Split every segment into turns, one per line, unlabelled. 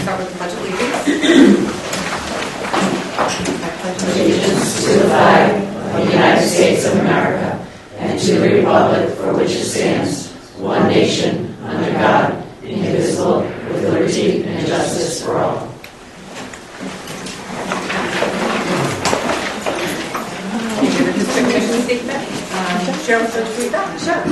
Start with the Pledge of Allegiance. I pledge allegiance to the flag of the United States of America and to the republic for which it stands, one nation, under God, indivisible, with liberty and justice for all. District mission statement. Cheryl, would you read that? Sure.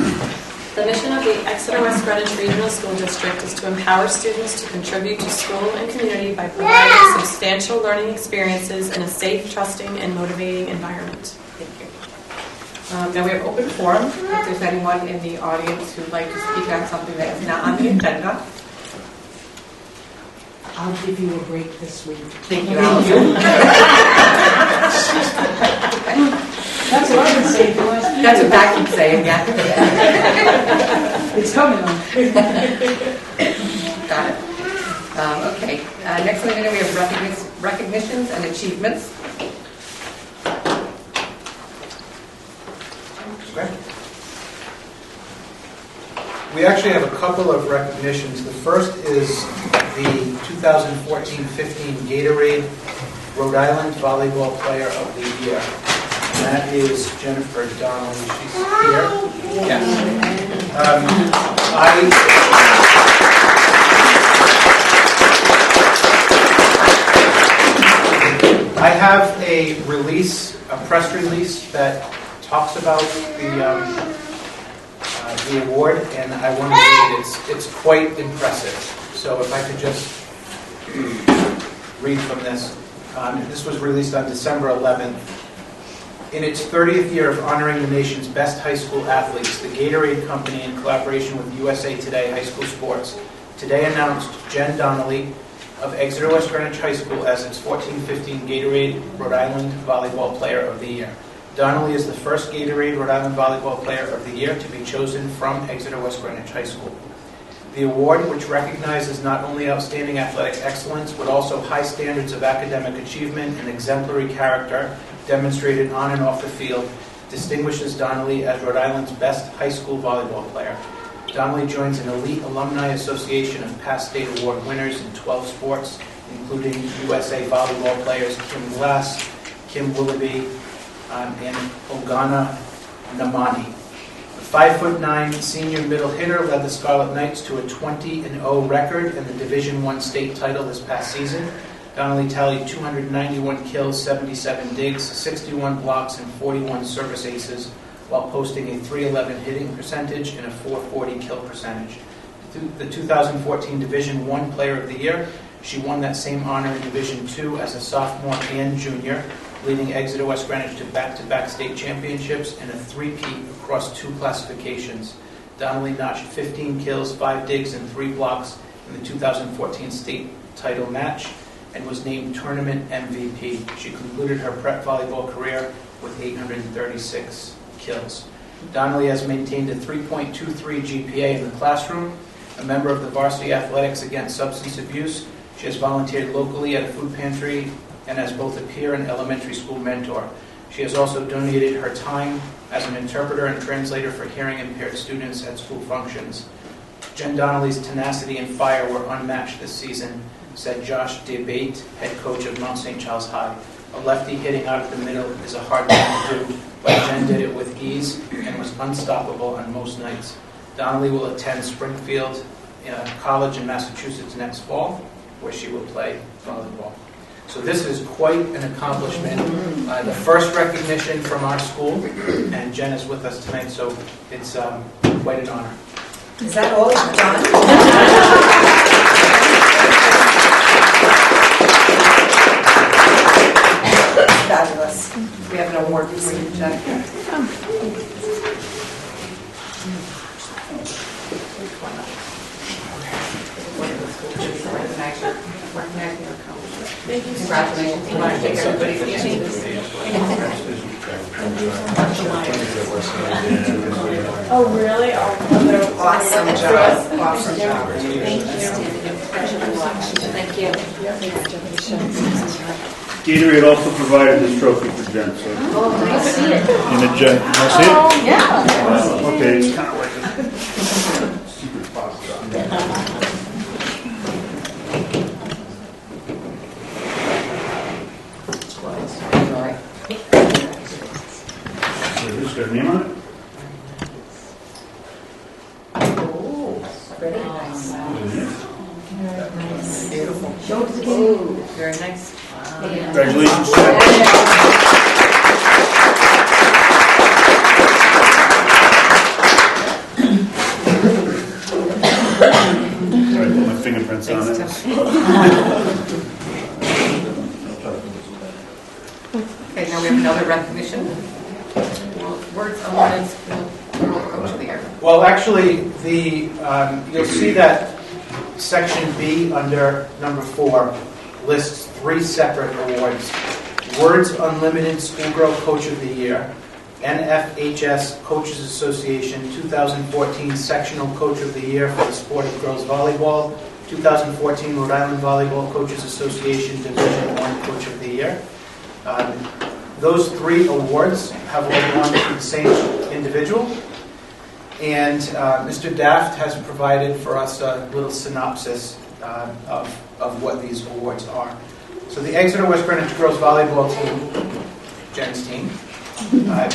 The mission of the Exeter West Greenwich Regional School District is to empower students to contribute to school and community by providing substantial learning experiences in a safe, trusting, and motivating environment.
Thank you. Now we have open forum. If there's anyone in the audience who'd like to speak on something that is not on the agenda.
I'll give you a break this week.
Thank you, Allison.
That's what I would say.
That's what I keep saying, yeah.
It's coming on.
Got it. Okay. Next on the agenda we have recognitions and achievements.
We actually have a couple of recognitions. The first is the 2014-15 Gatorade Rhode Island Volleyball Player of the Year. And that is Jennifer Donnelly. She's here. Yes. I have a press release that talks about the award, and I want to read it. It's quite impressive. So if I could just read from this. This was released on December 11th. In its 30th year of honoring the nation's best high school athletes, the Gatorade Company, in collaboration with USA Today High School Sports, today announced Jen Donnelly of Exeter West Greenwich High School as its 14-15 Gatorade Rhode Island Volleyball Player of the Year. Donnelly is the first Gatorade Rhode Island Volleyball Player of the Year to be chosen from Exeter West Greenwich High School. The award, which recognizes not only outstanding athletic excellence, but also high standards of academic achievement and exemplary character demonstrated on and off the field, distinguishes Donnelly as Rhode Island's best high school volleyball player. Donnelly joins an elite alumni association of past state award winners in 12 sports, including USA volleyball players Kim Glass, Kim Willoughby, and Ogana Namani. The 5'9" senior middle hitter led the Scarlet Knights to a 20-0 record in the Division I state title this past season. Donnelly tallied 291 kills, 77 digs, 61 blocks, and 41 service aces, while posting a .311 hitting percentage and a .440 kill percentage. The 2014 Division I Player of the Year, she won that same honor in Division II as a sophomore and junior, leading Exeter West Greenwich to back-to-back state championships and a three-peat across 2 classifications. Donnelly notched 15 kills, 5 digs, and 3 blocks in the 2014 state title match and was named tournament MVP. She concluded her prep volleyball career with 836 kills. Donnelly has maintained a 3.23 GPA in the classroom, a member of the Varsity Athletics Against Substance Abuse. She has volunteered locally at a food pantry and as both a peer and elementary school mentor. She has also donated her time as an interpreter and translator for hearing impaired students at school functions. Jen Donnelly's tenacity and fire were unmatched this season, said Josh DeBate, head coach of Mount St. Charles High. A lefty hitting out of the middle is a hard thing to do, but Jen did it with ease and was unstoppable on most nights. Donnelly will attend Springfield College in Massachusetts next fall, where she will play volleyball. So this is quite an accomplishment. The first recognition from our school, and Jen is with us tonight, so it's quite an honor.
Is that all you've done? Fabulous. We have an award for you, Jen. Recognize
Thank you.
Congratulations. You want to take everybody's
Oh, really?
Awesome job. Awesome job.
Thank you.
Gatorade also provided this trophy for Jen, so.
Oh, nice to see it.
In the Jen, can I see it?
Yeah.
Okay, it's kind of like a secret box. So who's got a name on it?
Very nice.
Beautiful.
Show it to the king. Very nice.
Congratulations, Jen. All right, put my fingerprints on it.
Okay, now we have another recognition. Words awarded Girl Coach of the Year.
Well, actually, you'll see that section B under number 4 lists 3 separate awards. Words Unlimited Schoolgirl Coach of the Year, NFHS Coaches Association 2014 Sectional Coach of the Year for the sport of girls volleyball, 2014 Rhode Island Volleyball Coaches Association Division 1 Coach of the Year. Those 3 awards have all gone to the same individual. And Mr. Daft has provided for us a little synopsis of what these awards are. So the Exeter West Greenwich girls volleyball team, Jen's team,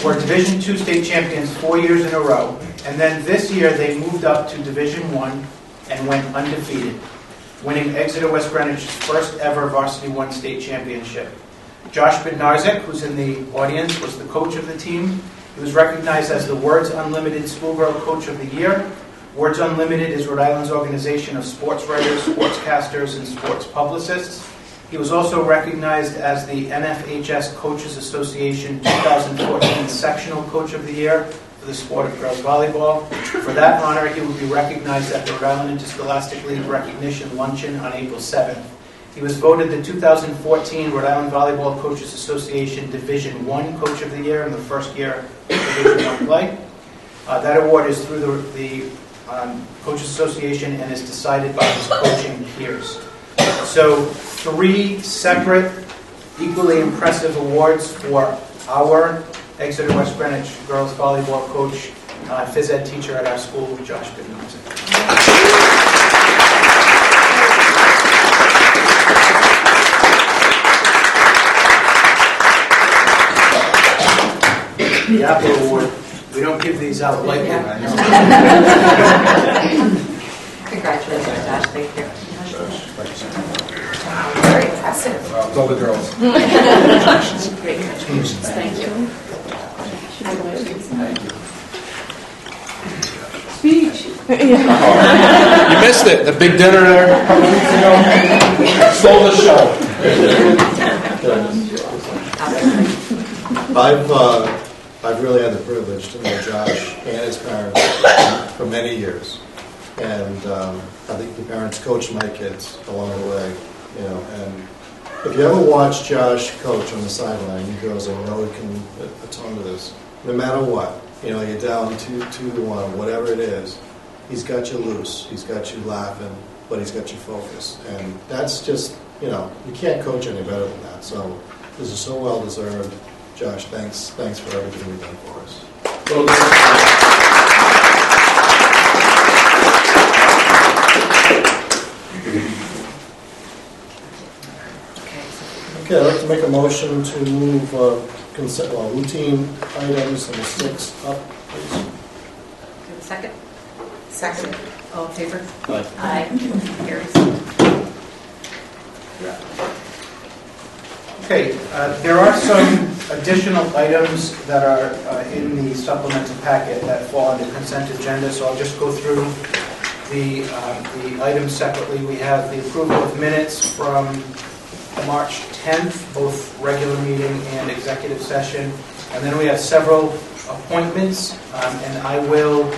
were Division II state champions 4 years in a row. And then this year they moved up to Division I and went undefeated, winning Exeter West Greenwich's first ever Varsity I state championship. Josh Bednarczyk, who's in the audience, was the coach of the team. He was recognized as the Words Unlimited Schoolgirl Coach of the Year. Words Unlimited is Rhode Island's organization of sports writers, sportscasters, and sports publicists. He was also recognized as the NFHS Coaches Association 2014 Sectional Coach of the Year for the sport of girls volleyball. For that honor, he will be recognized at the Rhode Island Interscholastic League Recognition Luncheon on April 7th. He was voted the 2014 Rhode Island Volleyball Coaches Association Division I Coach of the Year in the first year of Division I play. That award is through the Coaches Association and is decided by his coaching peers. So 3 separate, equally impressive awards for our Exeter West Greenwich girls volleyball coach, phys ed teacher at our school, Josh Bednarczyk. The Apple Award, we don't give these out lightly.
Congratulations, Josh. Thank you. Very impressive.
It's all the girls.
Great contributions. Thank you.
Speech.
You missed it. The big dinner there a couple weeks ago. Stole the show.
I've really had the privilege to know Josh and his parents for many years, and I think the parents coached my kids along the way, you know. And if you ever watch Josh coach on the sideline, you girls, I know he can attone to this. No matter what, you know, you're down 2-1, whatever it is, he's got you loose, he's got you laughing, but he's got you focused, and that's just, you know, you can't coach any better than that. So this is so well deserved. Josh, thanks for everything you've done for us. Okay, I'd like to make a motion to move routine items and 6 up, please.
Second? Second. All in favor?
Aye.
Aye. Carries.
Okay, there are some additional items that are in the supplemental packet that fall on the consent agenda, so I'll just go through the items separately. We have the approval of minutes from March 10th, both regular meeting and executive session, and then we have several appointments, and I will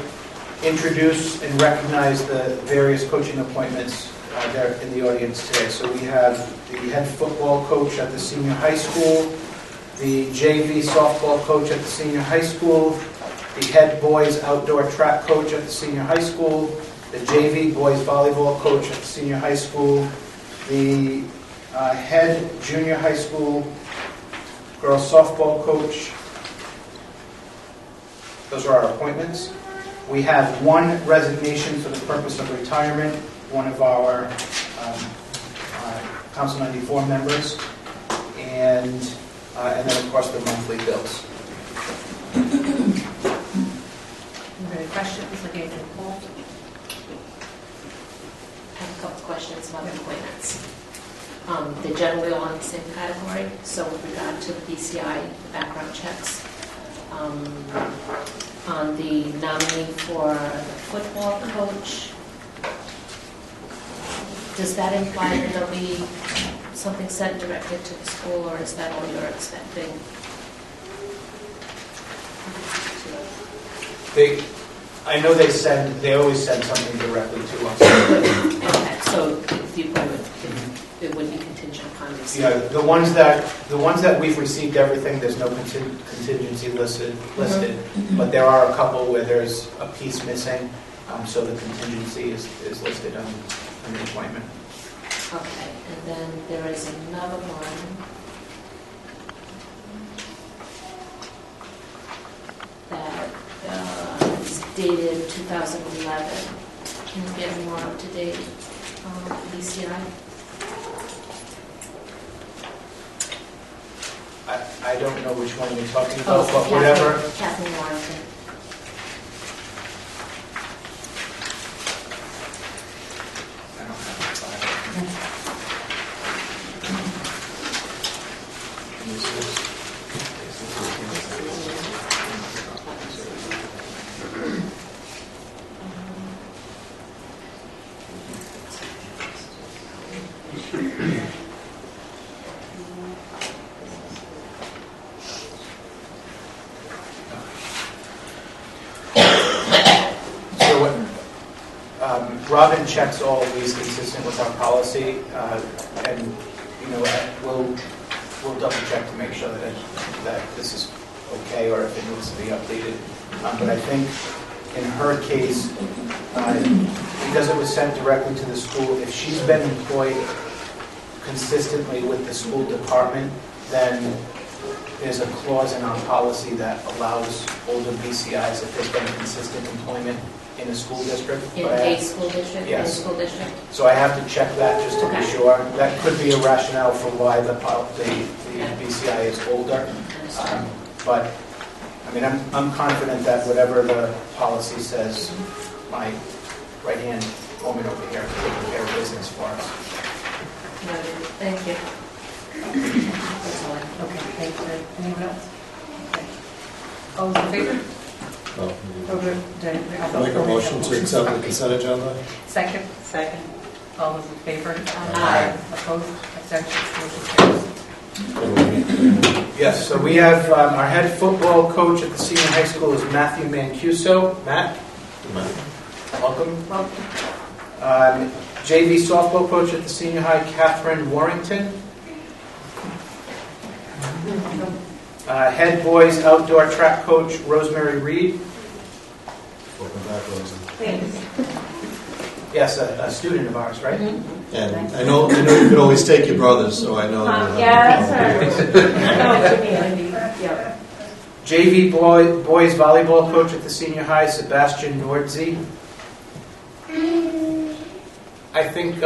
introduce and recognize the various coaching appointments they're in the audience today. So we have the head football coach at the senior high school, the JV softball coach at the senior high school, the head boys outdoor track coach at the senior high school, the JV boys volleyball coach at the senior high school, the head junior high school girls softball coach. Those are our appointments. We have one resignation for the purpose of retirement, one of our Council 94 members, and then of course the monthly bills.
Any questions, looking at Paul?
I have a couple questions about the appointments. They're generally all in the same category, so with regard to the BCI, the background checks, on the nominee for the football coach, does that imply that there'll be something sent directly to the school, or is that all you're expecting?
I know they always send something directly to us.
Okay, so the appointment, it would be contingent upon this?
Yeah, the ones that we've received everything, there's no contingency listed, but there are a couple where there's a piece missing, so the contingency is listed on the appointment.
Okay, and then there is another one that is dated 2011. Can you get more up to date BCI?
I don't know which one you're talking about, but whatever.
Kathleen Warrington.
I don't have the file. Robin checks all of these consistent with our policy, and we'll double check to make sure that this is okay or if it needs to be updated. But I think in her case, because it was sent directly to the school, if she's been employed consistently with the school department, then there's a clause in our policy that allows older BCIs if there's been consistent employment in a school district.
In a school district?
Yes.
In a school district?
So I have to check that just to be
Okay.
sure. That could be a rationale for why the BCI is older. But, I mean, I'm confident that whatever the policy says, my right-hand woman over here is taking care of business for us.
Noted. Thank you. That's all I have.
Okay, thank you. Anyone else? Okay. All those in favor?
I'll make a motion to accept the consent agenda.
Second? Second. All those in favor?
Aye.
Opposed? Abstentions? Motion carries.
Yes, so we have our head football coach at the senior high school is Matthew Mancuso. Matt, welcome.
Welcome.
JV softball coach at the senior high, Catherine Warrington. Head boys outdoor track coach, Rosemary Reed.
Welcome back, Rosie.
Thanks.
Yes, a student of ours, right?
And I know you could always take your brothers, so I know.
Yeah, that's right. Yeah.
JV boys volleyball coach at the senior high, Sebastian Nordzi. I think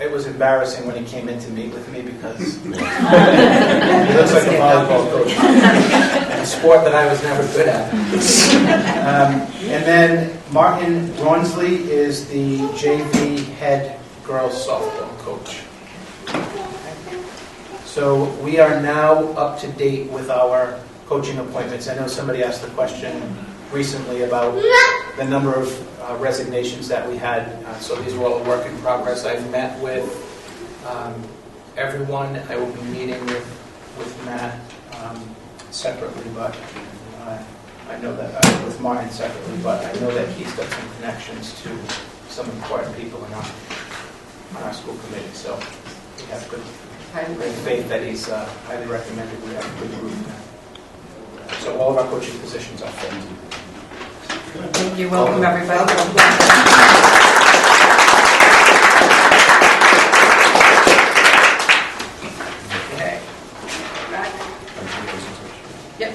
it was embarrassing when he came in to meet with me because he looks like a volleyball coach, a sport that I was never good at. And then Martin Ronsley is the JV head girls softball coach. So we are now up to date with our coaching appointments. I know somebody asked the question recently about the number of resignations that we had. So these were all a work in progress. I've met with everyone. I will be meeting with Matt separately, but I know that with Martin separately, but I know that he's got some connections to some important people in our our school committee. So we have good faith that he's highly recommended. We have a good group now. So all of our coaching positions are filled.
Thank you. Welcome, everybody. Okay. Back. Yep.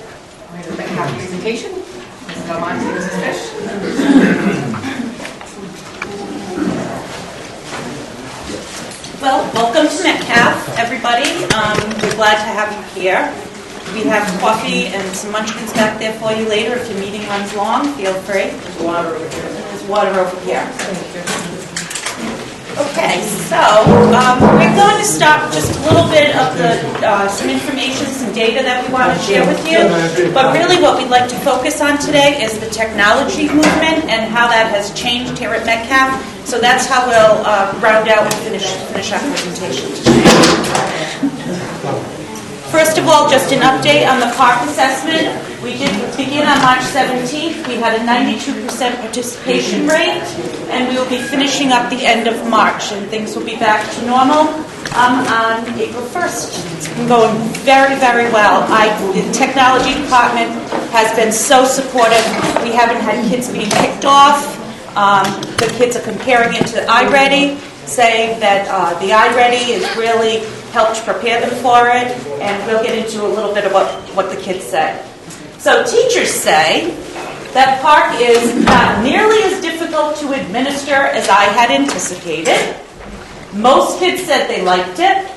We're going to make a presentation. Mrs. Almonte, Mrs. Fish.
Well, welcome to Metcalf, everybody. We're glad to have you here. We have coffee and some munchkins back there for you later. If your meeting runs long, feel free. There's water over here. There's water over here. Okay, so we're going to start with just a little bit of some information, some data that we want to share with you. But really what we'd like to focus on today is the technology movement and how that has changed here at Metcalf. So that's how we'll round out and finish our presentation today. First of all, just an update on the CARP assessment. We did begin on March 17th. We had a 92% participation rate, and we will be finishing up the end of March, and things will be back to normal on April 1st. It's been going very, very well. The technology department has been so supportive. We haven't had kids being kicked off. The kids are comparing it to iReady, saying that the iReady has really helped prepare them for it, and we'll get into a little bit about what the kids say. So teachers say that PARC is not nearly as difficult to administer as I had anticipated. Most kids said they liked it.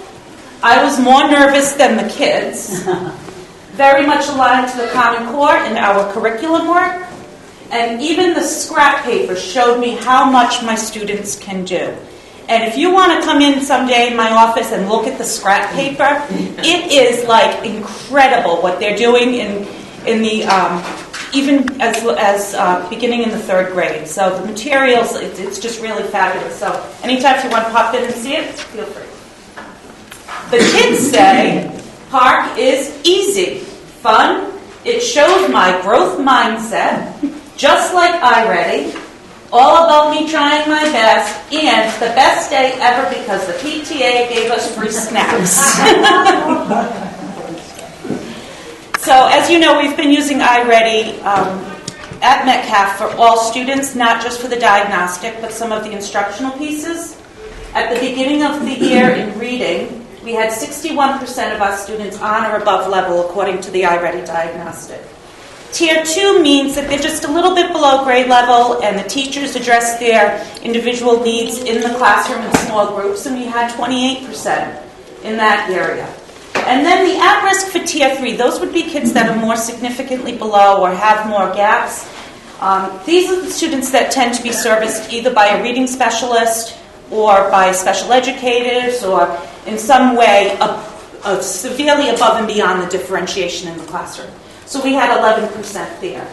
I was more nervous than the kids. Very much aligned to the Common Core in our curriculum work. And even the scrap paper showed me how much my students can do. And if you want to come in someday in my office and look at the scrap paper, it is like incredible what they're doing in the even as beginning in the 3rd grade. So the materials, it's just really fabulous. So anytime if you want to pop in and see it, feel free. The kids say PARC is easy, fun. It shows my growth mindset. Just like iReady, all about me trying my best, and the best day ever because the PTA gave us free snacks. So as you know, we've been using iReady at Metcalf for all students, not just for the diagnostic, but some of the instructional pieces. At the beginning of the year in reading, we had 61% of our students on or above level according to the iReady diagnostic. Tier 2 means that they're just a little bit below grade level, and the teachers address their individual needs in the classroom in small groups, and we had 28% in that area. And then the at-risk for Tier 3, those would be kids that are more significantly below or have more gaps. These are the students that tend to be serviced either by a reading specialist or by special educators or in some way severely above and beyond the differentiation in the classroom. So we had 11% there.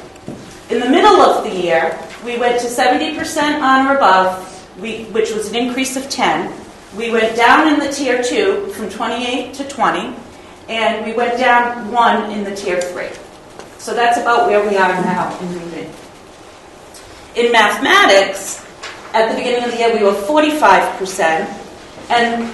In the middle of the year, we went to 70% on or above, which was an increase of 10. We went down in the Tier 2 from 28 to 20, and we went down 1 in the Tier 3. So that's about where we are now in reading. In mathematics, at the beginning of the year, we were 45%, and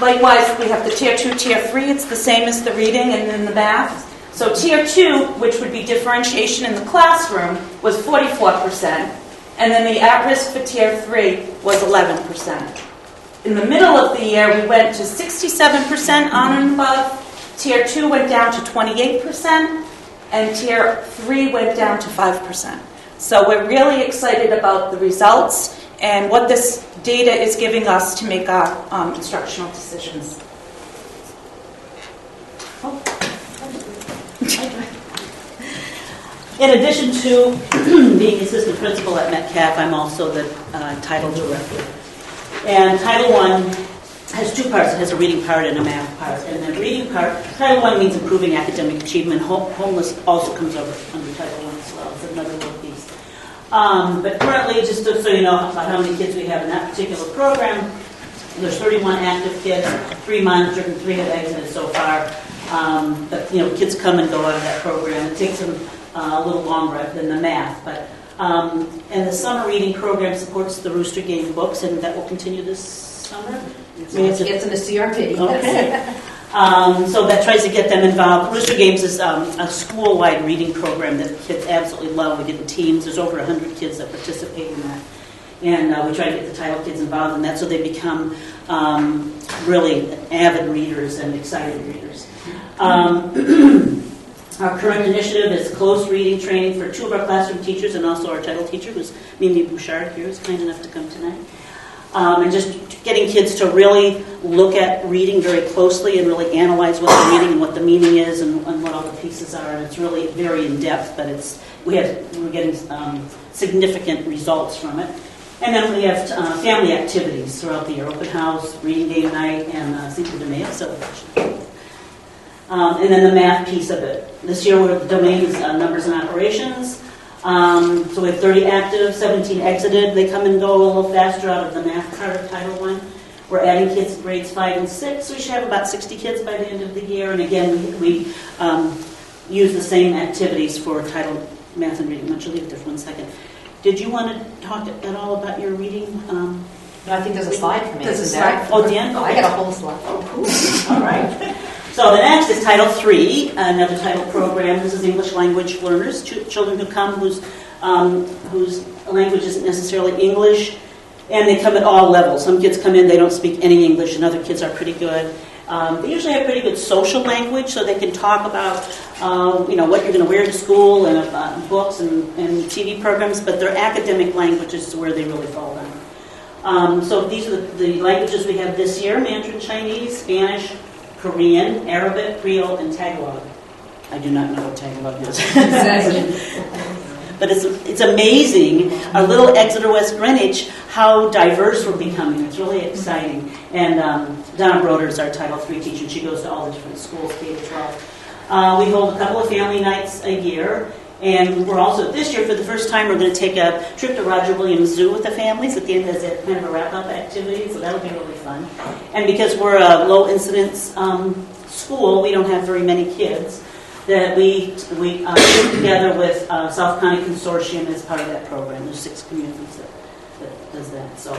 likewise, we have the Tier 2, Tier 3. It's the same as the reading and then the math. So Tier 2, which would be differentiation in the classroom, was 44%, and then the at-risk for Tier 3 was 11%. In the middle of the year, we went to 67% on and above. Tier 2 went down to 28%, and Tier 3 went down to 5%. So we're really excited about the results and what this data is giving us to make our instructional decisions.
In addition to being assistant principal at Metcalf, I'm also the title director. And Title I has 2 parts. It has a reading part and a math part. And the reading part, Title I means improving academic achievement. Homeless also comes under Title I as well. It's another little piece. But currently, just so you know about how many kids we have in that particular program, there's 31 active kids, 3 monitored and 3 have exited so far. But kids come and go out of that program. It takes them a little longer than the math, and the summer reading program supports the Rooster Game books, and that will continue this summer.
It's in the CRP.
Okay. So that tries to get them involved. Rooster Games is a school-wide reading program that kids absolutely love. We get the teams. There's over 100 kids that participate in that. And we try to get the title kids involved in that so they become really avid readers and excited readers. Our current initiative is closed reading training for 2 of our classroom teachers and also our title teacher, who's Mimi Bouchard here, who's kind enough to come tonight. And just getting kids to really look at reading very closely and really analyze what they're reading and what the meaning is and what all the pieces are. And it's really very in-depth, but we're getting significant results from it. And then we have family activities throughout the year, open house, reading game night, and Cinco de Mayo celebration. And then the math piece of it. This year, the domain is numbers and operations. So we have 30 active, 17 exited. They come and go a little faster out of the math part of Title I. We're adding kids in grades 5 and 6. We should have about 60 kids by the end of the year. And again, we use the same activities for Title Math and Reading. I'll leave it there for 1 second. Did you want to talk at all about your reading?
I think there's a slide for me.
There's a slide. Oh, Dan?
I got a whole slide.
Oh, cool. All right. So the next is Title III, another title program. This is English language learners, children who come whose language isn't necessarily English, and they come at all levels. Some kids come in, they don't speak any English, and other kids are pretty good. They usually have pretty good social language, so they can talk about what you're going to wear to school and books and TV programs, but their academic language is where they really fall down. So these are the languages we have this year: Mandarin Chinese, Spanish, Korean, Arabic, Creole, and Tagalog. I do not know what Tagalog is. But it's amazing, our little Exeter West Greenwich, how diverse we're becoming. It's really exciting. And Donna Broder is our Title III teacher. She goes to all the different schools, K-12. We hold a couple of family nights a year. And we're also, this year, for the first time, we're going to take a trip to Roger Williams Zoo with the families at the end as a kind of a wrap-up activity, so that'll be really fun. And because we're a low-incidence school, we don't have very many kids, that we get together with South County Consortium as part of that program. There's 6 communities that does that. So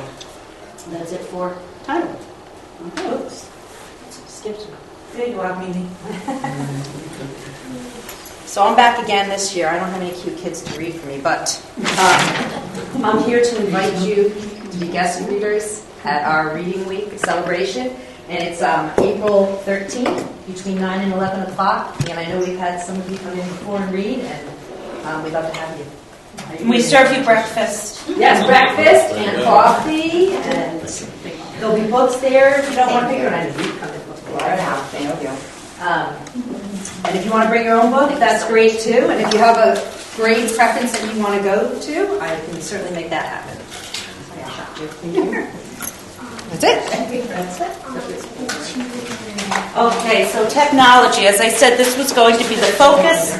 that's it for title. Okay.
Oops. Skipped me.
There you are, Mimi.
So I'm back again this year. I don't have any cute kids to read for me, but I'm here to invite you to be guest readers at our Reading Week celebration. And it's April 13th between 9 and 11 o'clock. And I know we've had some of you come in before and read, and we'd love to have you.
We serve you breakfast.
Yes, breakfast and coffee, and there'll be books there. If you don't want to pick one, you come and look for it out. Thank you. And if you want to bring your own book, that's great too. And if you have a grade preference that you want to go to, I can certainly make that happen. Thank you. That's it. That's it.
Okay, so technology. As I said, this was going to be the focus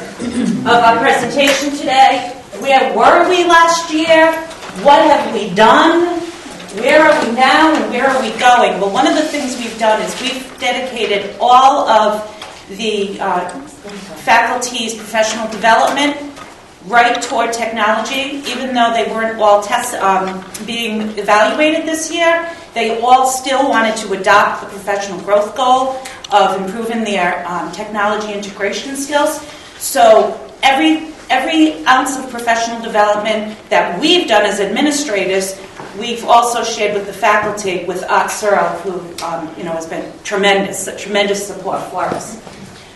of our presentation today. Where were we last year? What have we done? Where are we now and where are we going? Well, one of the things we've done is we've dedicated all of the faculty's professional development right toward technology. Even though they weren't all being evaluated this year, they all still wanted to adopt the professional growth goal of improving their technology integration skills. So every ounce of professional development that we've done as administrators, we've also shared with the faculty, with Art Searle, who has been tremendous support for us.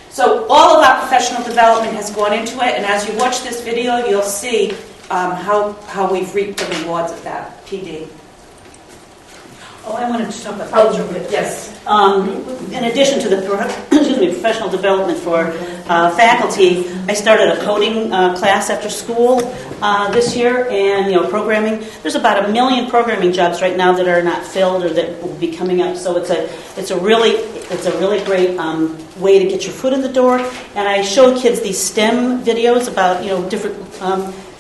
So all of our professional development has gone into it, and as you watch this video, you'll see how we've reaped the rewards of that PD.
Oh, I wanted to talk about culture.
Yes.
In addition to the professional development for faculty, I started a coding class after school this year, and programming. There's about 1 million programming jobs right now that are not filled or that will be coming up. So it's a really great way to get your foot in the door. And I show kids these STEM videos about different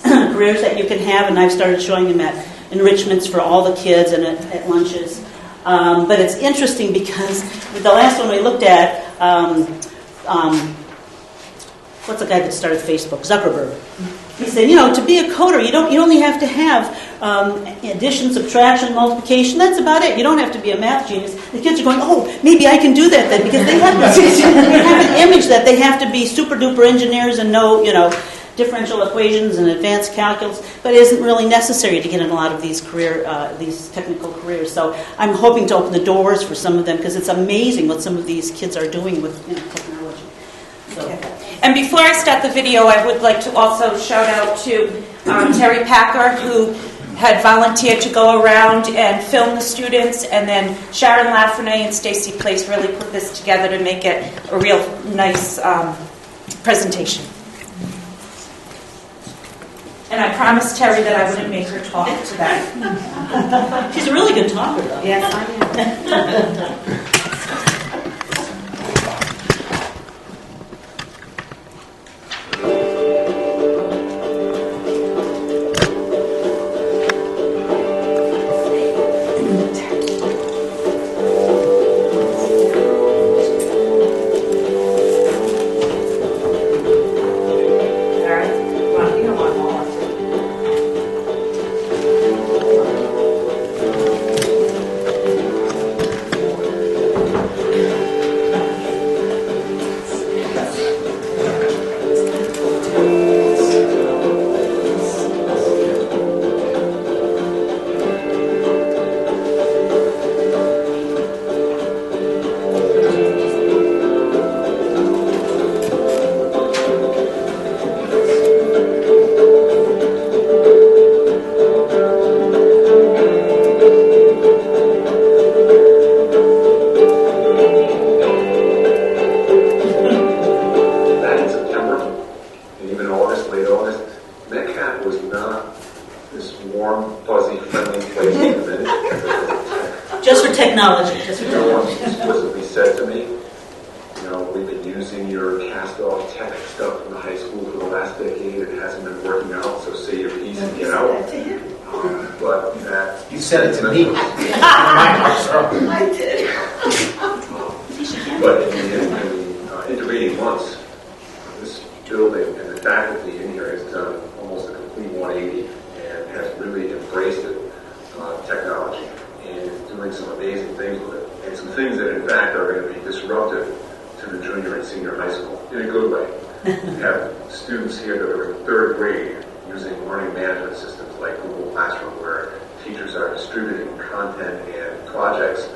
careers that you can have, and I've started showing them at enrichments for all the kids and at lunches. But it's interesting because the last one we looked at, what's the guy that started Facebook? Zuckerberg. He said, to be a coder, you only have to have addition, subtraction, multiplication. That's about it. You don't have to be a math genius. The kids are going, oh, maybe I can do that then, because they have an image that they have to be super duper engineers and know, differential equations and advanced calculus, but it isn't really necessary to get in a lot of these these technical careers. So I'm hoping to open the doors for some of them, because it's amazing what some of these kids are doing with technology. So.
And before I start the video, I would like to also shout out to Terry Packer, who had volunteered to go around and film the students, and then Sharon Lafreniere and Stacy Place really put this together to make it a real nice presentation. And I promised Terry that I wouldn't make her talk today.
She's a really good talker, though.
Yes, I am.
Technology.
No one explicitly said to me, we've been using your cast-off tech stuff in the high school for the last decade. It hasn't been working out, so say your piece and get out. But that...
You said it to me. I did.
But in the intervening months, this building and the faculty in here has done almost a complete 180 and has really embraced it, technology, and doing some amazing things with it. And some things that, in fact, are going to be disruptive to the junior and senior high school, in a good way. We have students here that are in third grade using learning management systems like Google Classroom, where teachers are distributing content and projects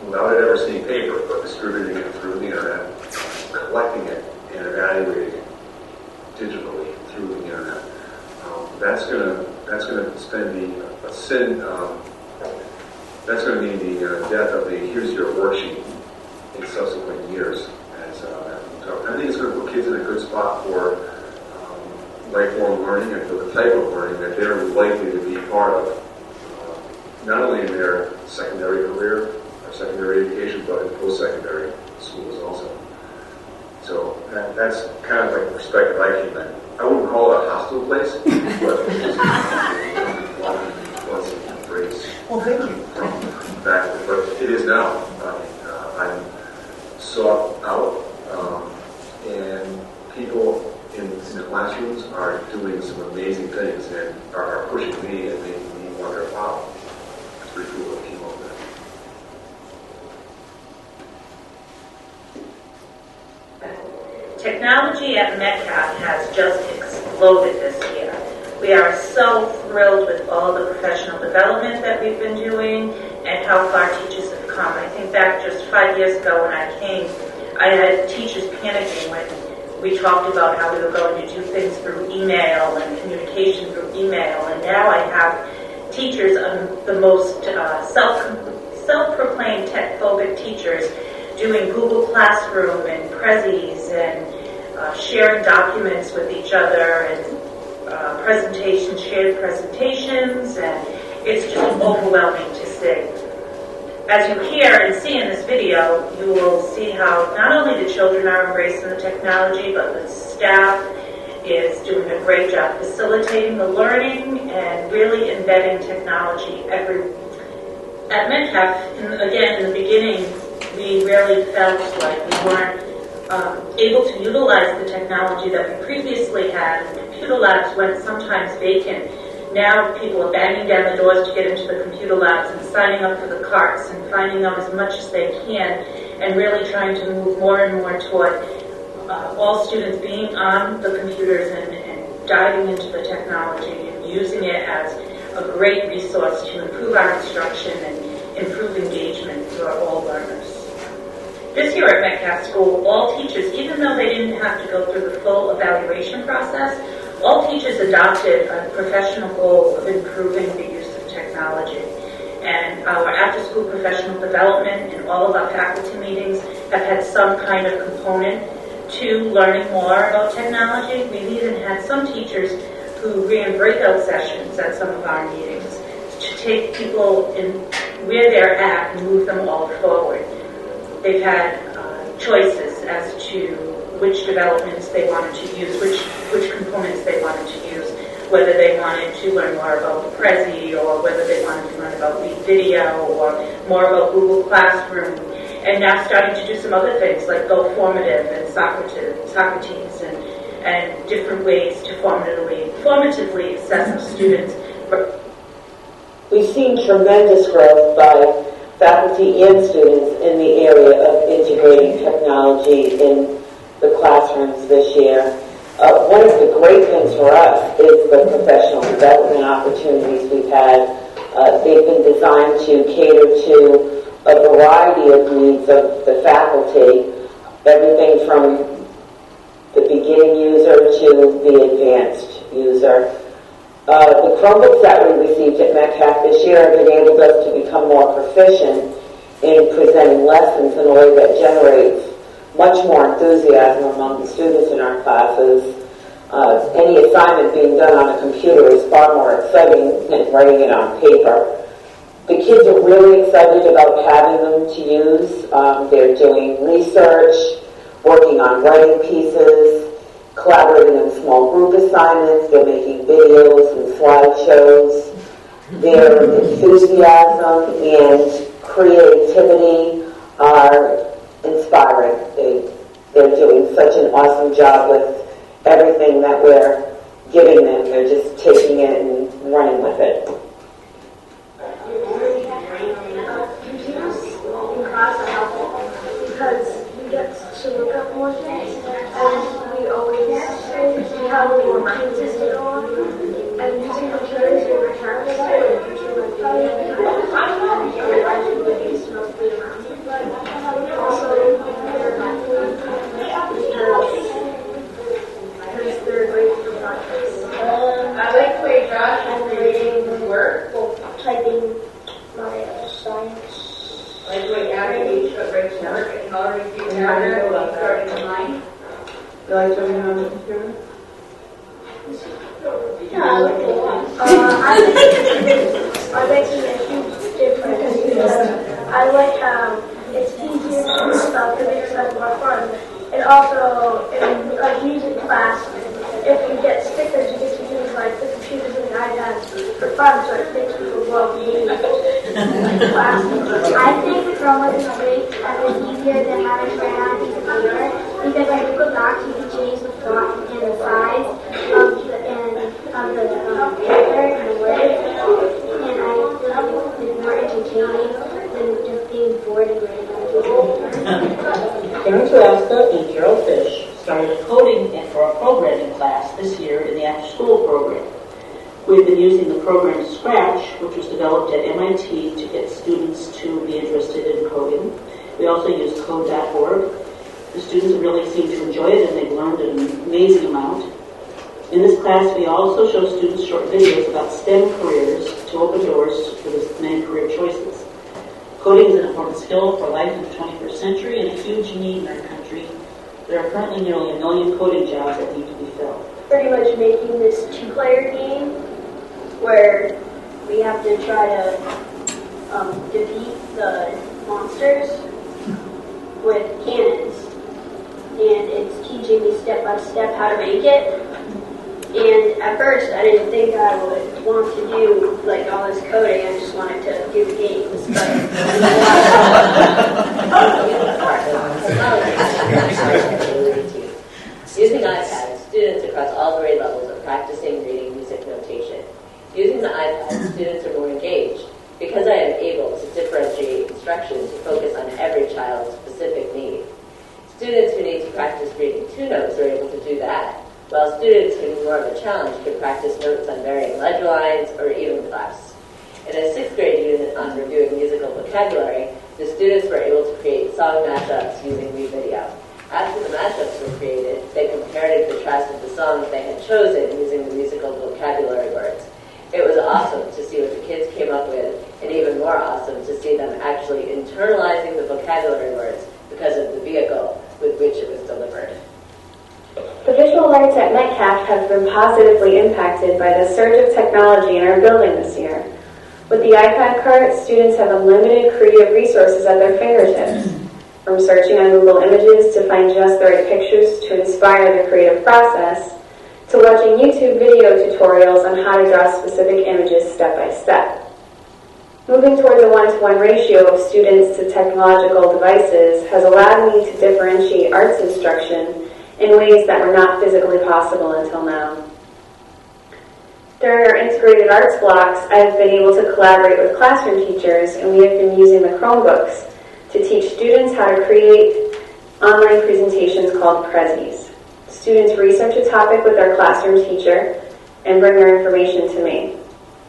without it ever seeing paper, but distributing it through the internet, collecting it, and evaluating it digitally through the internet. That's going to spend the sin. That's going to mean the death of the here's your worksheet in subsequent years. So I think it's going to put kids in a good spot for lifelong learning and for the type of learning that they're likely to be part of, not only in their secondary career or secondary education, but in post-secondary schools also. So that's kind of like the perspective I came in. I wouldn't call it a hostile place, but once embrace.
Well, thank you.
But it is now. I'm sought out, and people in the classrooms are doing some amazing things and are pushing me and making me wonder, wow, that's pretty cool what came up with that.
Technology at Metcalf has just exploded this year. We are so thrilled with all the professional development that we've been doing and how far teachers have come. I think back just 5 years ago when I came, I had teachers panicking when we talked about how we were going to do things through email and communication through email, and now I have teachers, the most self-proclaimed tech-phobic teachers, doing Google Classroom and Prezis and sharing documents with each other and shared presentations, and it's just overwhelming to see. As you hear and see in this video, you will see how not only the children are embracing the technology, but the staff is doing a great job facilitating the learning and really embedding technology everywhere. At Metcalf, again, in the beginning, we really felt like we weren't able to utilize the technology that we previously had. Computer labs went sometimes vacant. Now people are banging down the doors to get into the computer labs and signing up for the carts and finding out as much as they can and really trying to move more and more toward all students being on the computers and diving into the technology and using it as a great resource to improve our instruction and improve engagement for all learners. This year at Metcalf School, all teachers, even though they didn't have to go through the full evaluation process, all teachers adopted a professional goal of improving the use of technology. And our after-school professional development and all of our faculty meetings have had some kind of component to learning more about technology. We've even had some teachers who ran breakout sessions at some of our meetings to take people in where they're at and move them all forward. They've had choices as to which developments they wanted to use, which components they wanted to use, whether they wanted to learn more about the Prezi or whether they wanted to learn about the video or more about Google Classroom, and now starting to do some other things like Go Formative and Socrates and different ways to formatively assess students.
We've seen tremendous growth by faculty and students in the area of integrating technology in the classrooms this year. One of the great things for us is the professional development opportunities we've had. They've been designed to cater to a variety of needs of the faculty, everything from the beginning user to the advanced user. The Chromebooks that we received at Metcalf this year have enabled us to become more proficient in presenting lessons in a way that generates much more enthusiasm among the students in our classes. Any assignment being done on a computer is far more exciting than writing it on paper. The kids are really excited about having them to use. They're doing research, working on writing pieces, collaborating on small group assignments. They're making videos and slideshows. Their enthusiasm and creativity are inspiring. They're doing such an awesome job with everything that we're giving them. They're just taking it and running with it.
Computers in class are helpful because we get to look up more things, and we always see how more practice to go on. And using computers in our campus and using like also because they're great for projects.
I like the way Josh is reading work,
Typing my science.
like the way Abby each breaks work and already keep harder starting in line. You like doing it on the computer?
Yeah, I like it a lot. I like it a huge difference because I like how it's easier to do stuff that makes it more fun. And also, in like music class, if you get stickers, you get to use like the computers and the iPads for fun, so it makes people well engaged in class.
I think Chroma is great and it's easier than having to write on a piece of paper because when you go back, you can change the font and the size of the paper and the words, and I feel like it's more entertaining than just being bored and writing on a piece of paper.
Karen Terrasca and Carol Fish started coding for a programming class this year in the after-school program. We've been using the program Scratch, which was developed at MIT to get students to be interested in coding. We also use code.org. The students really seem to enjoy it and they've learned an amazing amount. In this class, we also show students short videos about STEM careers to open doors for the many career choices. Coding is an important skill for life in the 21st century and a huge need in our country. There are currently nearly 1 million coding jobs that need to be filled.
Pretty much making this two-player game where we have to try to defeat the monsters with cannons. And it's teaching me step by step how to make it. And at first, I didn't think I would want to do like all this coding. I just wanted to do the games. But
practice reading 2 notes are able to do that, while students in more of a challenge could practice notes on varying ledger lines or even class. In a 6th grade unit on reviewing musical vocabulary, the students were able to create song mashups using video. After the mashups were created, they compared and contrasted the songs they had chosen using the musical vocabulary words. It was awesome to see what the kids came up with, and even more awesome to see them actually internalizing the vocabulary words because of the vehicle with which it was delivered.
The visual arts at Metcalf have been positively impacted by the surge of technology in our building this year. With the iPad cart, students have unlimited creative resources at their fingertips, from searching on Google Images to find just the right pictures to inspire their creative process, to watching YouTube video tutorials on how to draw specific images step by step. Moving towards a 1-to-1 ratio of students to technological devices has allowed me to differentiate arts instruction in ways that were not physically possible until now. During our integrated arts blocks, I have been able to collaborate with classroom teachers, and we have been using the Chromebooks to teach students how to create online presentations called Prezzies. Students research a topic with their classroom teacher and bring their information to me.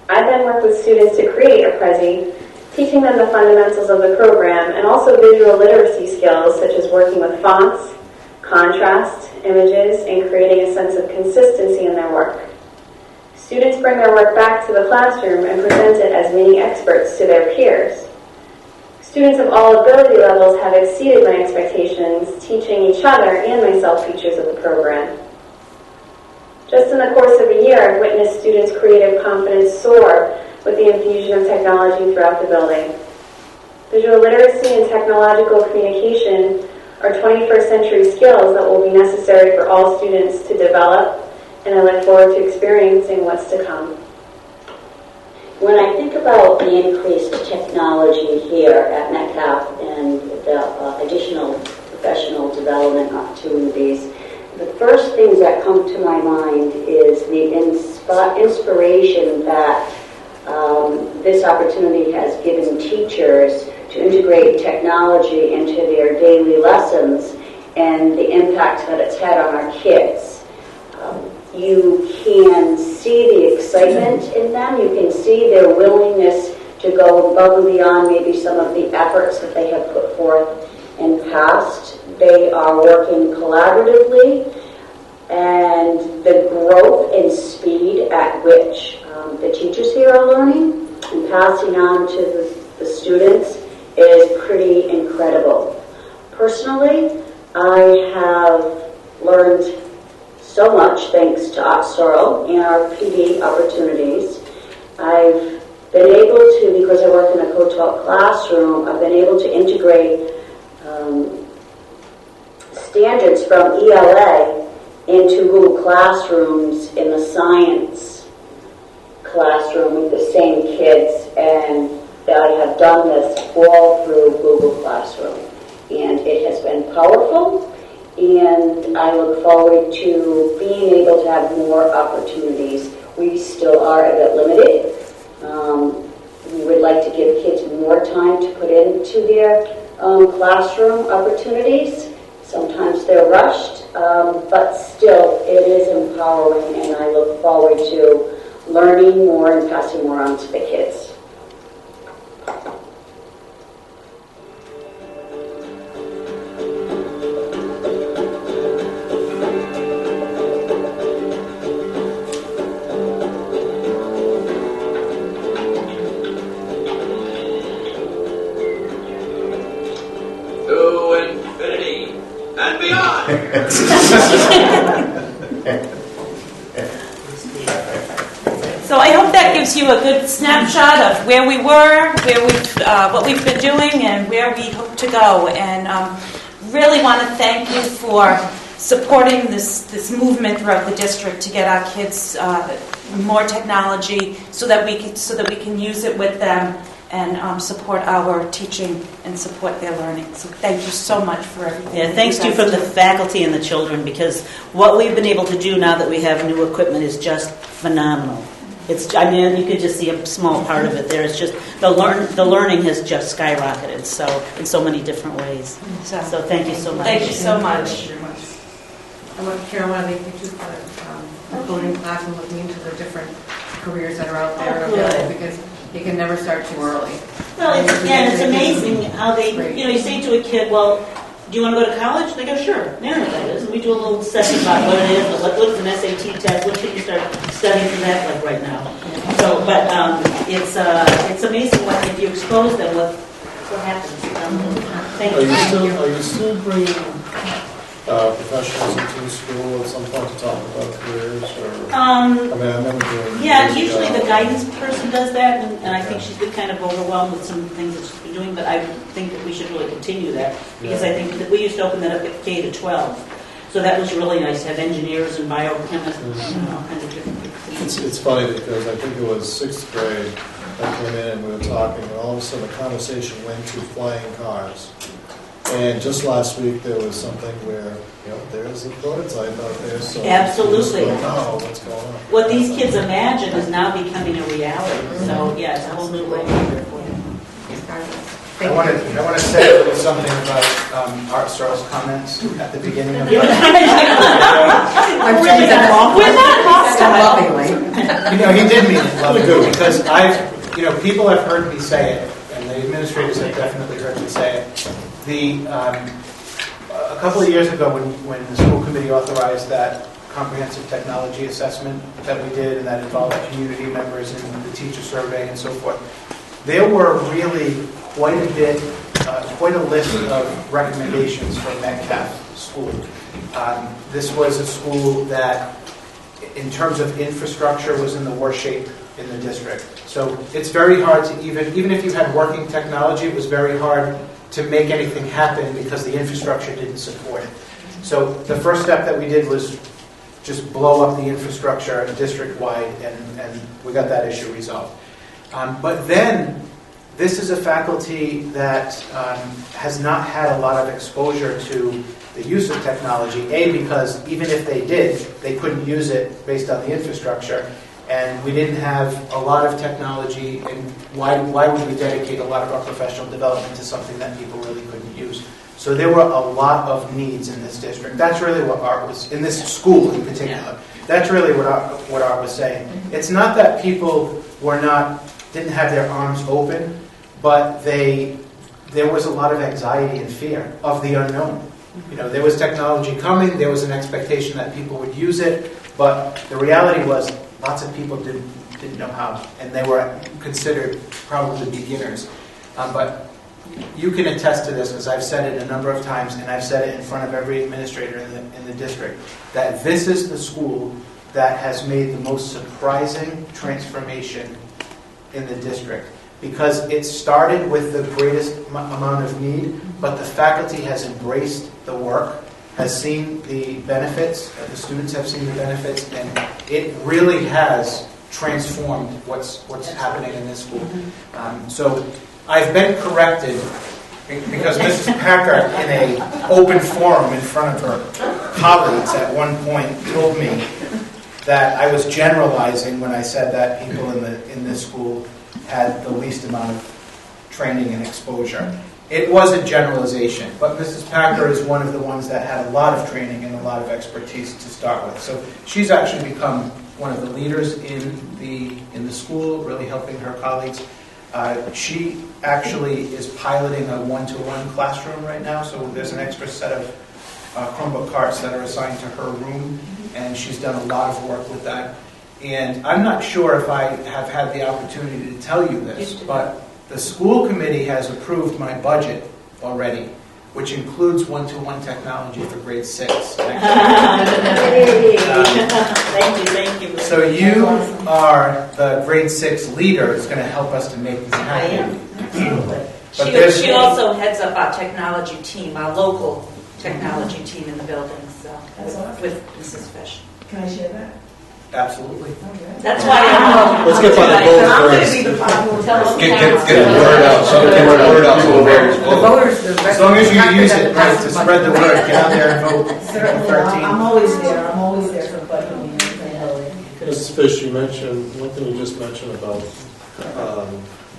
I then work with students to create a Prezzie, teaching them the fundamentals of the program and also visual literacy skills such as working with fonts, contrast, images, and creating a sense of consistency in their work. Students bring their work back to the classroom and present it as mini experts to their peers. Students of all ability levels have exceeded my expectations, teaching each other and myself features of the program. Just in the course of a year, I've witnessed students' creative confidence soar with the infusion of technology throughout the building. Visual literacy and technological communication are 21st century skills that will be necessary for all students to develop, and I look forward to experiencing what's to come.
When I think about the increased technology here at Metcalf and the additional professional development opportunities, the first things that come to my mind is the inspiration that this opportunity has given teachers to integrate technology into their daily lessons and the impact that it's had on our kids. You can see the excitement in them. You can see their willingness to go above and beyond maybe some of the efforts that they have put forth in past. They are working collaboratively, and the growth and speed at which the teachers here are learning and passing on to the students is pretty incredible. Personally, I have learned so much thanks to Oxoro and our PD opportunities. I've been able to, because I work in a co-taught classroom, I've been able to integrate standards from ELA into Google Classrooms in the science classroom with the same kids, and I have done this all through Google Classroom, and it has been powerful, and I look forward to being able to have more opportunities. We still are a bit limited. We would like to give kids more time to put into their classroom opportunities. Sometimes they're rushed, but still it is empowering, and I look forward to learning more and passing more on to the kids.
To infinity and beyond.
So I hope that gives you a good snapshot of where we were, what we've been doing, and where we hope to go. And really want to thank you for supporting this movement throughout the district to get our kids more technology, so that we can use it with them and support our teaching and support their learning. So thank you so much for everything.
Yeah, thanks to from the faculty and the children, because what we've been able to do now that we have new equipment is just phenomenal. I mean, you could just see a small part of it there. It's just the learning has just skyrocketed. So in so many different ways. So thank you so much.
Thank you so much.
Carol, I think you took the coding class and looking into the different careers that are out there
Oh, good.
available, because you can never start too early.
Well, it's amazing how they, you say to a kid, well, do you want to go to college? They go, sure. They don't know what that is. And we do a little session about what it is, what is an SAT test, what should you start studying for that like right now. So, but it's amazing what, if you expose them, what happens. Thank you.
Are you still bringing professionals into the school at some point to talk about careers? Or, I remember doing.
Yeah, usually the guidance person does that, and I think she's been kind of overwhelmed with some things that she's been doing, but I think that we should really continue that, because I think that we used to open that up at K to 12. So that was really nice to have engineers and biochemists, all kinds of different things.
It's funny because I think it was 6th grade. I came in and we were talking, and all of a sudden the conversation went to flying cars. And just last week there was something where, there's a prototype out there, so
Absolutely.
don't know what's going on.
What these kids imagine is now becoming a reality. So yeah, it's a whole new world here for you.
I want to say a little something about Art Searle's comments at the beginning of the
We're not hostile.
He did mean it lovingly, because people have heard me say it, and the administrators have definitely heard me say it. A couple of years ago, when the school committee authorized that comprehensive technology assessment that we did, and that involved community members and the teacher survey and so forth, there were really quite a list of recommendations for Metcalf School. This was a school that, in terms of infrastructure, was in the worst shape in the district. So it's very hard to even if you had working technology, it was very hard to make anything happen because the infrastructure didn't support it. So the first step that we did was just blow up the infrastructure district-wide, and we got that issue resolved. But then, this is a faculty that has not had a lot of exposure to the use of technology, because even if they did, they couldn't use it based on the infrastructure, and we didn't have a lot of technology, and why would we dedicate a lot of our professional development to something that people really couldn't use? So there were a lot of needs in this district. That's really what Art was, in this school in particular, that's really what Art was saying. It's not that people didn't have their arms open, but there was a lot of anxiety and fear of the unknown. There was technology coming, there was an expectation that people would use it, but the reality was lots of people didn't know how, and they were considered probably beginners. But you can attest to this, because I've said it a number of times, and I've said it in front of every administrator in the district, that this is the school that has made the most surprising transformation in the district. Because it started with the greatest amount of need, but the faculty has embraced the work, has seen the benefits, the students have seen the benefits, and it really has transformed what's happening in this school. So I've been corrected, because Mrs. Packer, in an open forum in front of her colleagues at one point, told me that I was generalizing when I said that people in this school had the least amount of training and exposure. It was a generalization, but Mrs. Packer is one of the ones that had a lot of training and a lot of expertise to start with. So she's actually become one of the leaders in the school, really helping her colleagues. She actually is piloting a one-to-one classroom right now, so there's an extra set of Chromebook carts that are assigned to her room, and she's done a lot of work with that. And I'm not sure if I have had the opportunity to tell you this, but the school committee has approved my budget already, which includes one-to-one technology for grade 6.
Thank you.
So you are the grade 6 leader is going to help us to make this happen.
She also heads up our technology team, our local technology team in the building, with Mrs. Fish.
Can I share that?
Absolutely.
That's why
Let's get by the vote
I'm going
first.
to be the one who will tell us.
Get the word out. So get the word out to the voters.
The voters,
As long as you use it right to spread the word, get out there and vote.
Certainly, I'm always there. I'm always there for the budget meetings.
Mrs. Fish, you mentioned, one thing you just mentioned about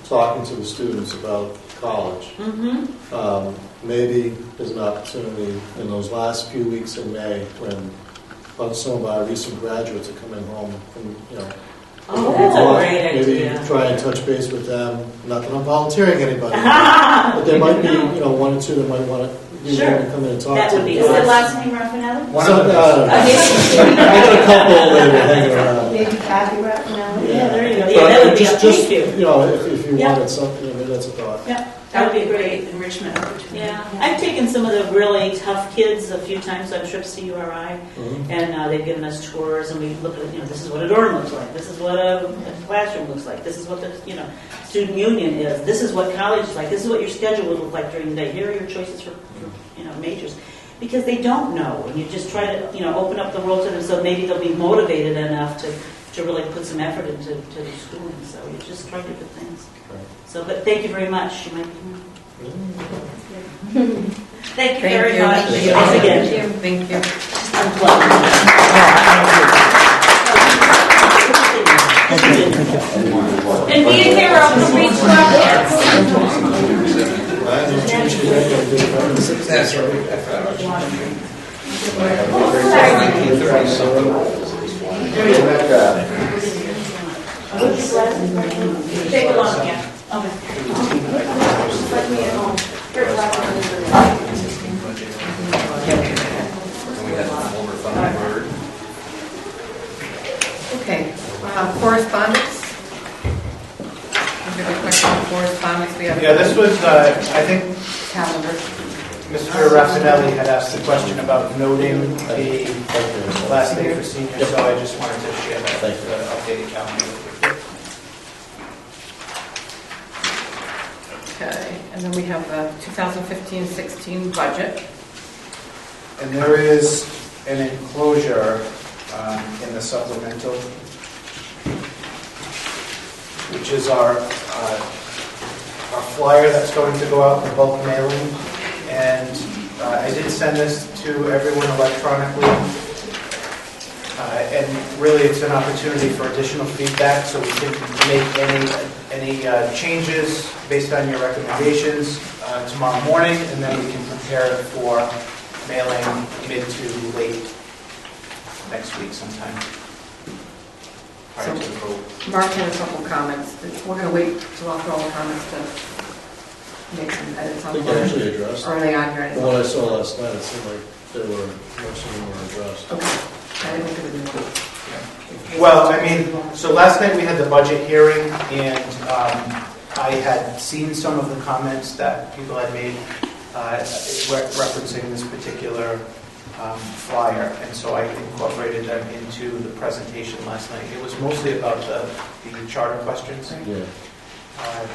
talking to the students about college.
Mm-hmm.
Maybe there's an opportunity in those last few weeks in May when about some of our recent graduates are coming home from,
Oh, that's a great
maybe
idea.
try and touch base with them. Not that I'm volunteering anybody, but there might be, one or two that might want to be
Sure.
willing to come in and talk
That
to
would be
them.
Is their last name Raffinelli?
One
Some-
of them.
I got a couple that are hanging around.
Maybe Kathy Raffinelli?
Yeah, there you go.
But
Yeah, that would be a
just,
thank you.
if you
Yeah.
wanted something, maybe that's a thought.
Yeah,
That would be a great enrichment opportunity.
Yeah, I've taken some of the really tough kids a few times on trips to URI, and they've given us tours, and we look at, this is what a dorm looks like, this is what a classroom looks like, this is what the, student union is, this is what college is like, this is what your schedule will look like during the day, here are your choices for majors. Because they don't know, and you just try to, open up the world to them so maybe they'll be motivated enough to really put some effort into their schooling. So you just try different things. So, but thank you very much. You might. Thank you very much. Once again.
Thank you.
And being here, we're open to reach out.
That's
Take a look, yeah. Okay.
Okay, correspondence? Is there a question on correspondence? We have
Yeah, this was, I think
calendar.
Mr. Raffinelli had asked the question about noting the last day for seniors, so I just wanted to share that updated calendar with you.
Okay, and then we have the 2015-16 budget.
And there is an enclosure in the supplemental, which is our flyer that's going to go out in bulk mailing. And I did send this to everyone electronically. And really, it's an opportunity for additional feedback, so we can make any changes based on your recommendations tomorrow morning, and then we can prepare it for mailing mid to late next week sometime prior to the vote.
Mark had a couple comments. We're going to wait till after all the comments to make some edits
I
on
think
the
I actually addressed.
Or are they on here?
The one I saw last night, it seemed like most of them were addressed.
Okay. I didn't think it was new.
Well, I mean, so last night we had the budget hearing, and I had seen some of the comments that people had made referencing this particular flyer, and so I incorporated them into the presentation last night. It was mostly about the charter questions.
Yeah.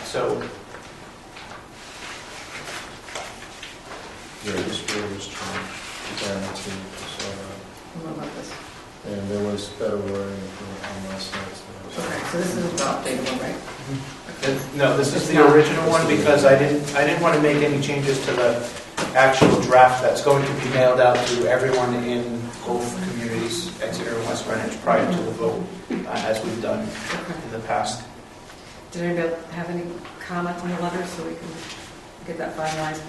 So,
Yeah, this bill was changed. Guaranteed, I saw that.
What about this?
And there was better wording on last night's.
Okay, so this is the updated one, right?
no, this is the original one because I didn't want to make any changes to the actual draft that's going to be mailed out to everyone in both communities, Exeter and West Greenwich, prior to the vote, as we've done in the past.
Did anybody have any comments on the letter so we can get that finalized?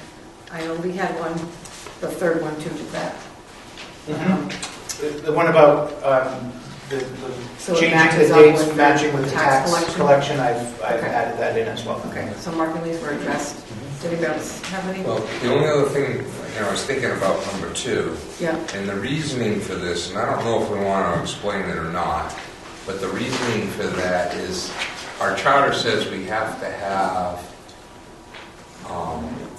I know we had one, the third one too, did that.
The one about the
So it
changing
matches
the
up
dates,
with
matching with the
tax
tax
collection?
I've
Okay.
added that in as well.
Okay, so Mark and Lise were addressed. Did anybody else have any?
Well, the only other thing, I was thinking about number 2,
Yeah.
and the reasoning for this, and I don't know if we want to explain it or not, but the reasoning for that is our charter says we have to have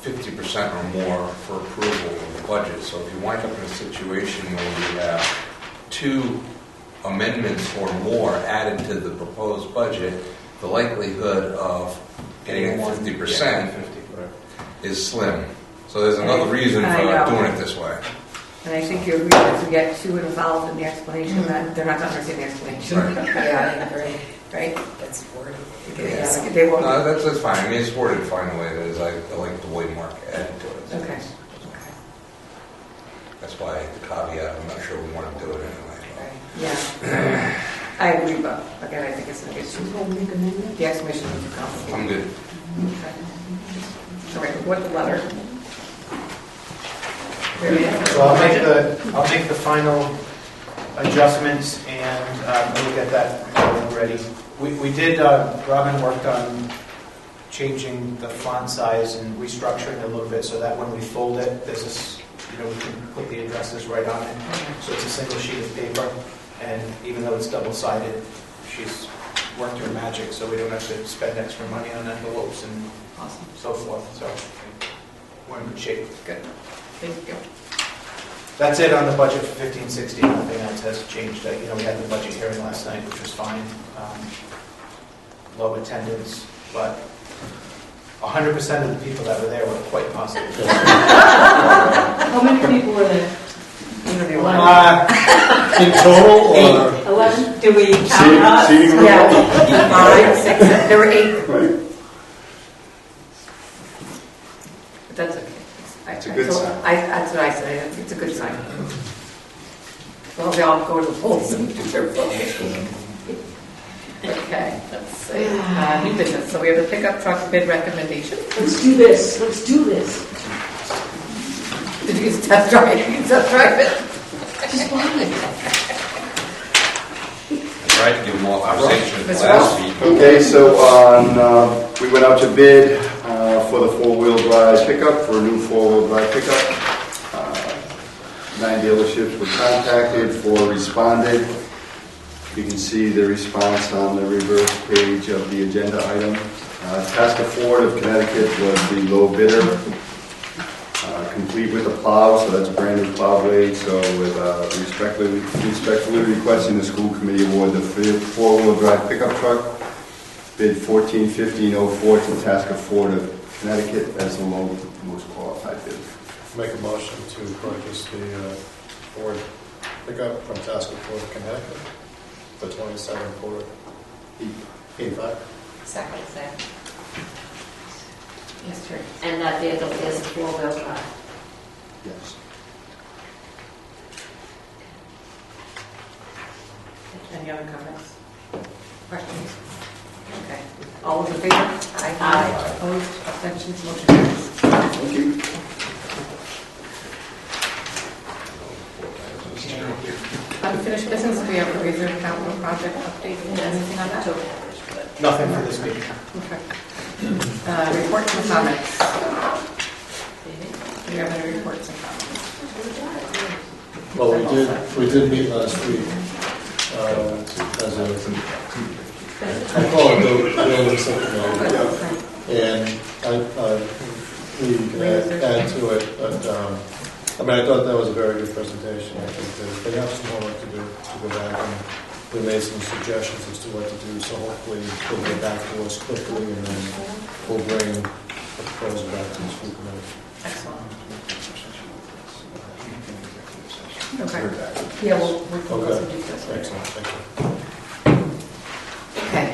50% or more for approval of the budget. So if you wind up in a situation where you have 2 amendments or more added to the proposed budget, the likelihood of getting it 50% is slim. So there's another reason
I
for
know.
doing it this way.
And I think you agree that if you get too involved in the explanation, that they're not going to understand the explanation.
Right.
Yeah, I agree. Right?
That's worded.
Yeah, they won't.
No, that's fine. I mean, it's worded fine the way it is. I like the way Mark added to it.
Okay.
That's why the caveat, I'm not sure we want to do it anyway.
Yeah. I agree, but again, I think it's going to get too, the explanation is too complicated.
I'm good.
Okay. All right, what the letter?
So I'll make the final adjustments, and we'll get that ready. We did, Robin worked on changing the font size and restructuring it a little bit so that when we fold it, there's this, we can put the addresses right on it. So it's a single sheet of paper, and even though it's double-sided, she's worked her magic, so we don't have to spend extra money on envelopes and so forth. So we're in good shape.
Good. Thank you.
That's it on the budget for 15-16. Nothing else has changed. We had the budget hearing last night, which was fine. Low attendance, but 100% of the people that were there were quite positive.
How many people were there?
In total, or?
11?
Do we count us?
Seating room?
Yeah. 5, 6, 7. There were 8.
Right.
But that's okay.
It's a good sign.
That's what I say. It's a good sign. Well, they all go to the polls and do their voting. Okay, let's see. New business. So we have the pickup truck bid recommendation.
Let's do this. Let's do this.
Did you test drive it? You test drive it?
Just buy it.
I tried to give them all conversation
Mr.
last week.
Okay, so we went out to bid for the four-wheel drive pickup, for a new four-wheel drive pickup. 9 dealerships were contacted, 4 responded. You can see the response on the reverse page of the agenda item. Tasker Ford of Connecticut was the low bidder, complete with a plow, so that's a brand new plow blade. So with respectfully requesting the school committee award the four-wheel drive pickup truck, bid 141504 to Tasker Ford of Connecticut as the most qualified bidder.
Make a motion to purchase the Ford pickup from Tasker Ford of Connecticut for $27,485.
Second.
Yes, sir.
And that vehicle is four-wheel drive.
Yes.
Any other comments? Questions? Okay. All those in favor? Aye. Opposed? Abstentions? Motion carries.
Thank you.
Unfinished business, we have the reserve capital project update. Anything on that?
Nothing for this meeting.
Okay. Reports and comments. Do you have any reports and comments?
Well, we did meet last week as I call it the building subcommittee, and we can add to it. But I thought that was a very good presentation. I think that they have some homework to do to go back, and we made some suggestions as to what to do. So hopefully they'll get back to us quickly, and then we'll bring a proposal back to the school committee.
Excellent. Okay. Yeah, we'll go some details.
Excellent. Thank you.
Okay.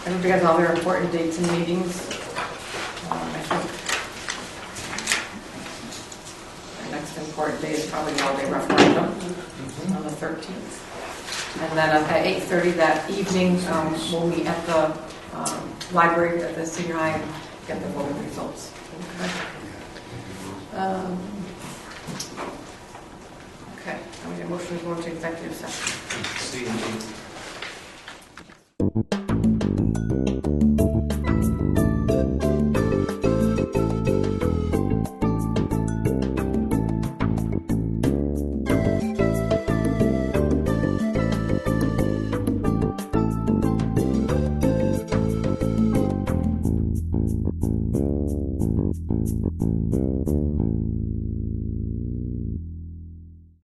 Everybody has all their important dates and meetings. I think the next important day is probably the all-day referendum on the 13th. And then at 8:30 that evening, we'll meet at the library at the senior high and get the voting results. Okay. Okay. I need a motion to go into executive session.
See you.